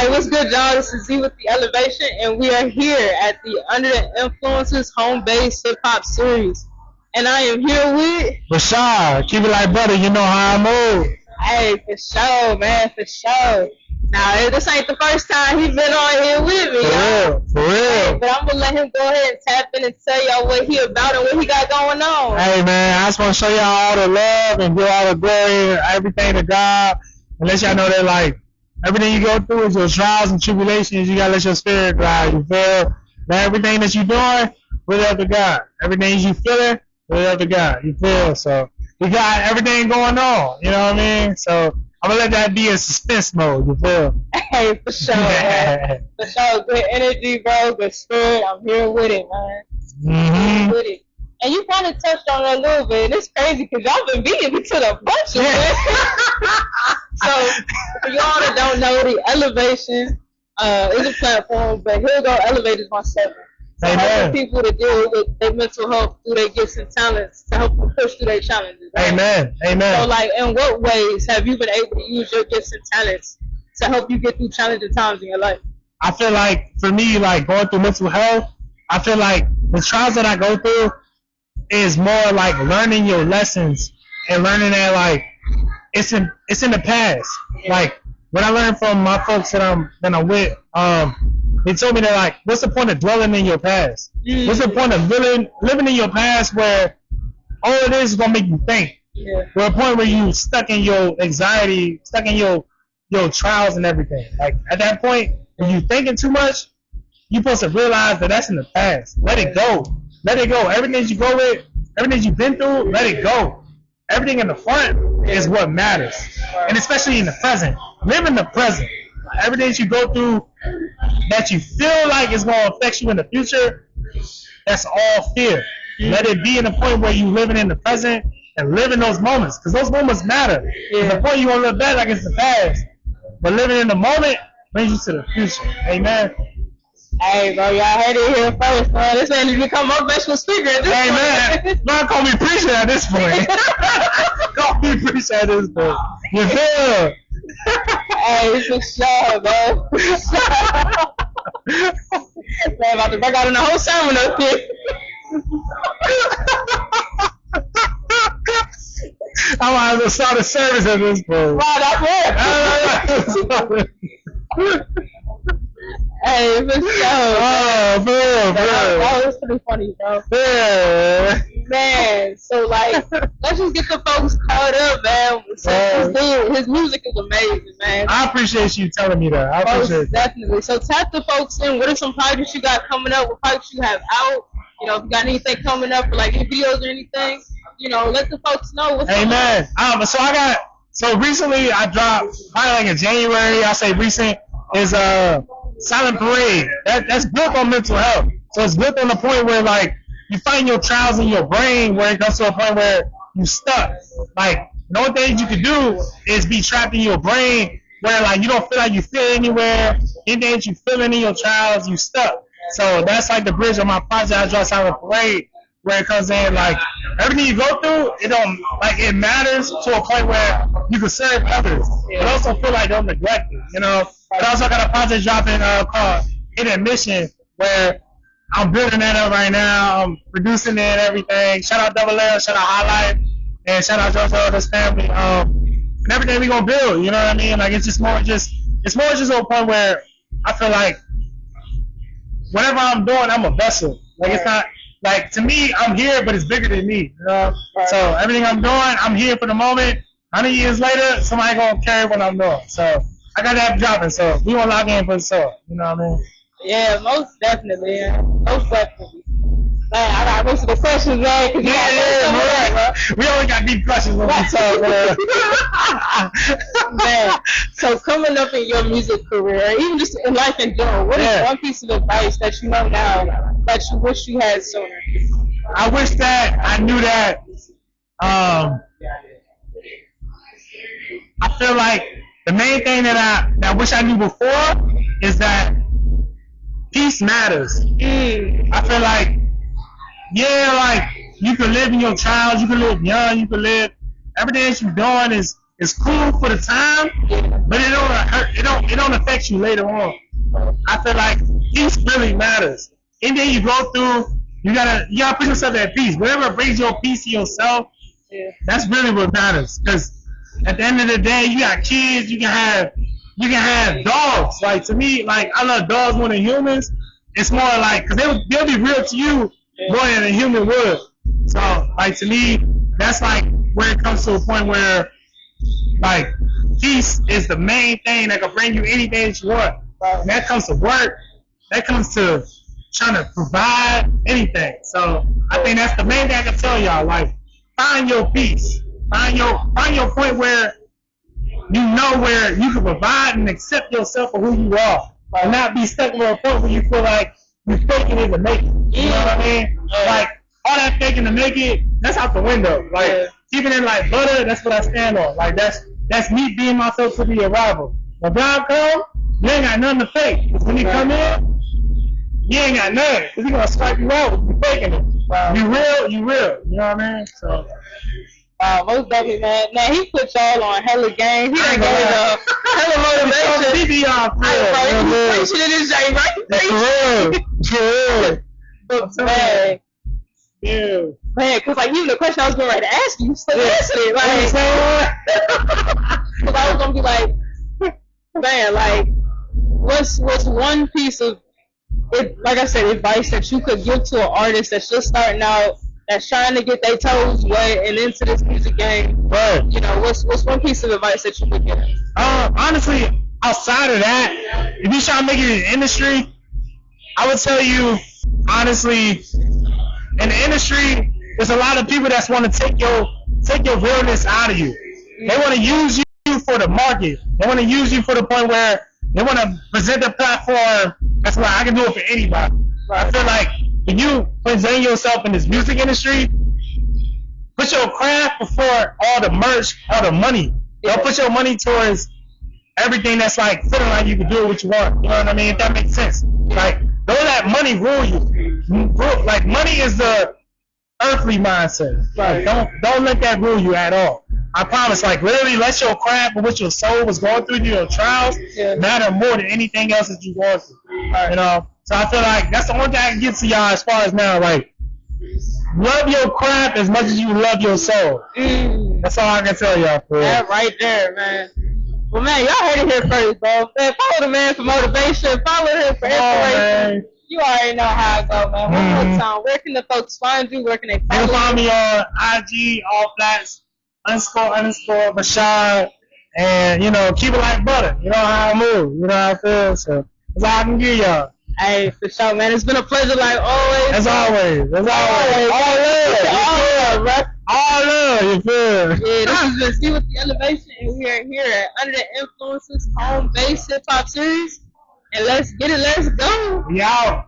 Hey, what's good, y'all? This is Z with the Elevation, and we are here at the Under the Influences HomeBase HipHop Series. And I am here with Rashaud. Keep it like butter, you know how I move. Hey, for sure, man, for sure. Now, this ain't the first time he's been on here with me, y'all. For real. Hey, but I'm gonna let him go ahead and tap in and tell y'all what he about and what he got going on. Hey, man, I just want to show y'all all the love and give all the glory and everything to God. And let y'all know that, like, everything you go through is your trials and tribulations. You gotta let your spirit drive. You feel that everything that you're doing, really up to God. Everything you feeling, really up to God. You feel? So we got everything going on. You know what I mean? So I'm gonna let that be a suspense mode. You feel? Hey, for sure, man. For sure. Good energy, bro. Good spirit. I'm here with it, man. Mm-hmm. With it. And you kind of touched on it a little bit. And it's crazy because y'all been beating me to the punch, man. So, for y'all that don't know, the Elevation is a platform, but Heal.Grow.Elevate is my segment. So helping people to deal with their mental health through their gifts and talents to help them push through their challenges. Right? Amen. Amen. So, like, in what ways have you been able to use your gifts and talents to help you get through challenging times in your life? I feel like, for me, like, going through mental health, I feel like the trials that I go through is more like learning your lessons and learning that, like, it's in the past. Like, what I learned from my folks that I'm with, they told me that, like, what's the point of dwelling in your past? What's the point of living in your past where all it is gonna make you think? To a point where you stuck in your anxiety, stuck in your trials and everything. Like, at that point, when you thinking too much, you're supposed to realize that that's in the past. Let it go. Let it go. Everything you go with, everything you've been through, let it go. Everything in the front is what matters. And especially in the present. Live in the present. Everything that you go through that you feel like is going to affect you in the future, that's all fear. Let it be in the point where you living in the present and live in those moments. Because those moments matter. The point you want to look back like it's the past. But living in the moment brings you to the future. Amen. Hey, bro, y'all heard it here first, man. This ain't become motivational speaker at this point. Man, don't call me preacher at this point. Call me preacher at this point. You feel? Hey, for sure, man. Man, about to break out in the whole sermon up here. I might as well start a service at this point. Wow, that's it. Hey, for sure. Oh, bro. That was pretty funny, bro. Yeah. Man, so, like, let's just get the folks caught up, man. So, his music is amazing, man. I appreciate you telling me that. I appreciate it. Definitely. So, tap the folks in. What are some projects you got coming up? What projects you have out? You know, if you got anything coming up, for, like, any videos or anything, you know, let the folks know what's going on. So recently I dropped, probably like in January, I say recent, is Silent Parade. That's built on mental health. So it's built on the point where, like, you find your trials in your brain where it comes to a point where you stuck. Like, the only thing you can do is be trapped in your brain where, like, you don't feel like you fit anywhere. Anything that you feeling in your trials, you stuck. So that's like the bridge of my project. I draw Silent Parade, where it comes in, like, everything you go through, it matters to a point where you can serve others. But also feel like don't neglect it, you know. But I also got a project dropping called Hidden Mission, where I'm building that up right now. I'm producing it and everything. Shout out Double L, shout out Highlight, and shout out JoJo, this family. And everything we gonna build, you know what I mean? Like, it's more just to a point where I feel like whatever I'm doing, I'm a vessel. Like, it's not, like, to me, I'm here, but it's bigger than me, you know? So everything I'm doing, I'm here for the moment. 100 years later, somebody gonna carry what I'm doing. So I got that dropping, so we gonna lock in for the soul, you know what I mean? Yeah, most definitely, man. Most definitely. Man, I got most of the questions, man. We only got deep questions when we talk, man. Man, so coming up in your music career, even just in life in general, what is one piece of advice that you know now that you wish you had sooner? I wish that I knew that. I feel like the main thing that I wish I knew before is that peace matters. I feel like, like, you can live in your trials, you can live young, you can live, everything that you're doing is is cool for the time, but it don't hurt. It don't affect you later on. I feel like peace really matters. Anything you go through, you gotta put yourself at peace. Whatever brings your peace to yourself, that's really what matters. Because at the end of the day, you got kids, you can have dogs. Like, to me, like, I love dogs more than humans. It's more like, because they'll be real to you more than a human would. So, like, to me, that's like where it comes to a point where, like, peace is the main thing that can bring you anything that you want. And that comes to work. That comes to trying to provide anything. So I think that's the main thing I can tell y'all. Like, find your peace. Find your point where you know where you can provide and accept yourself for who you are. And not be stuck at a point where you feel like you're faking it to make it. You know what I mean? Like, all that faking to make it, that's out the window. Like, keeping it like butter, that's what I stand on. Like, that's me being myself to be a rival. When God comes, you ain't got nothing to fake. Because when he come in, you ain't got nothing. Because he going to swipe you out with you faking it. You real. You know what I mean? So, most definitely, man. Now, he put y'all on hella game. He done gave hella motivation. He preaching in his day, right? True. But, man. Yeah. Man, because, like, even the question I was going to ask you, so answered it. Like, because I was going to be like, man, like, what's one piece of, like I said, advice that you could give to an artist that's just starting out, that's trying to get their toes wet and into this music game? Right. You know, what's one piece of advice that you could give? Honestly, outside of that, if you try to make it in the industry, I would tell you, honestly, in the industry, there's a lot of people that want to take your realness out of you. They want to use you for the market. They want to use you for the point where they want to present the platform. That's why I can do it for anybody. I feel like when you present yourself in this music industry, put your craft before all the merch, all the money. Don't put your money towards everything that's like feeling like you can do what you want. You know what I mean? If that makes sense. Like, don't let money rule you. Like, money is the earthly mindset. Like, don't let that rule you at all. I promise, like, literally let your craft and what your soul was going through, your trials, matter more than anything else that you're going through. You know? So I feel like that's the only thing I can give to y'all as far as now, like, love your craft as much as you love your soul. That's all I can tell y'all. For that right there, man. Well, man, y'all heard it here first, bro. Man, follow the man for motivation. Follow him for inspiration. You already know how I go, man. One more time, where can the folks find you? Where can they follow you? You can find me on IG, all flats, _ Rashaud, and, you know, keep it like butter. You know how I move. You know how I feel. So that's all I can give y'all. Hey, for sure, man. It's been a pleasure, like always. As always. All love. All love, you feel? Yeah, this has been See With The Elevation, and we are here at Under the Influences HomeBase HipHop Series. And let's get it, let's go. We out.